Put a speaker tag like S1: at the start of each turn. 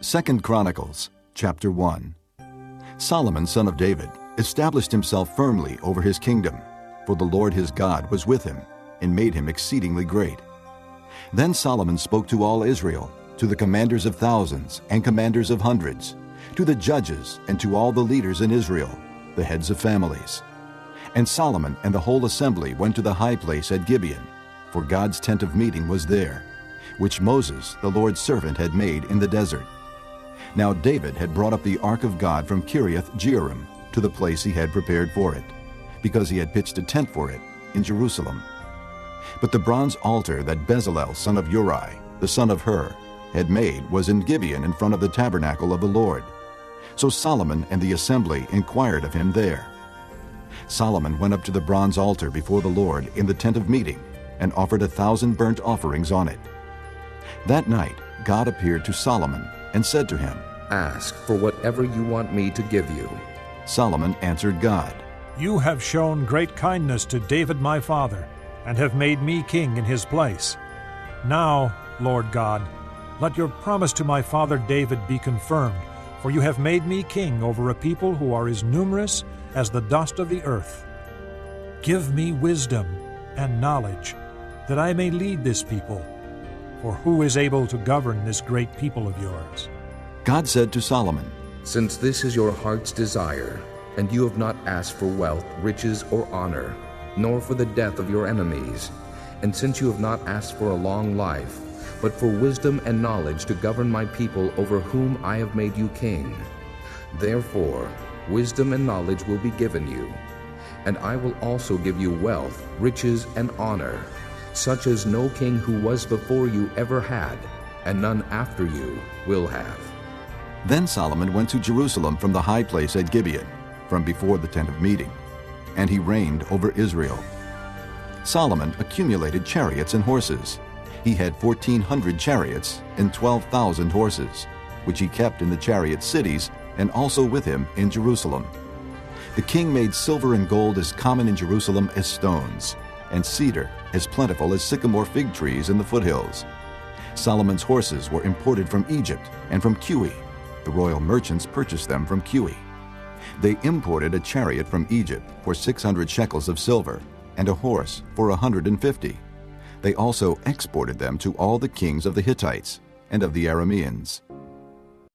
S1: 2 Chronicles, chapter 1. Solomon, son of David, established himself firmly over his kingdom, for the Lord his God was with him, and made him exceedingly great. Then Solomon spoke to all Israel, to the commanders of thousands and commanders of hundreds, to the judges and to all the leaders in Israel, the heads of families. And Solomon and the whole assembly went to the high place at Gibeon, for God's tent of meeting was there, which Moses, the Lord's servant, had made in the desert. Now David had brought up the ark of God from Kiriath-Jearim to the place he had prepared for it, because he had pitched a tent for it in Jerusalem. But the bronze altar that Bezalel son of Uri, the son of Hur, had made was in Gibeon in front of the tabernacle of the Lord. So Solomon and the assembly inquired of him there. Solomon went up to the bronze altar before the Lord in the tent of meeting and offered 1,000 burnt offerings on it. That night God appeared to Solomon and said to him,
S2: "Ask for whatever you want me to give you."
S1: Solomon answered God,
S3: "You have shown great kindness to David my father, and have made me king in his place. Now, Lord God, let your promise to my father David be confirmed, for you have made me king over a people who are as numerous as the dust of the earth. Give me wisdom and knowledge, that I may lead this people. For who is able to govern this great people of yours?"
S1: God said to Solomon,
S2: Since this is your heart's desire, and you have not asked for wealth, riches, or honor, nor for the death of your enemies, and since you have not asked for a long life, but for wisdom and knowledge to govern my people over whom I have made you king, therefore wisdom and knowledge will be given you, and I will also give you wealth, riches, and honor, such as no king who was before you ever had, and none after you will have.
S1: Then Solomon went to Jerusalem from the high place at Gibeon, from before the tent of meeting, and he reigned over Israel. Solomon accumulated chariots and horses. He had 1,400 chariots and 12,000 horses, which he kept in the chariot cities and also with him in Jerusalem. The king made silver and gold as common in Jerusalem as stones, and cedar as plentiful as sycamore fig trees in the foothills. Solomon's horses were imported from Egypt and from Cuwe. The royal merchants purchased them from Cuwe. They imported a chariot from Egypt for 600 shekels of silver, and a horse for 150. They also exported them to all the kings of the Hittites and of the Arameans.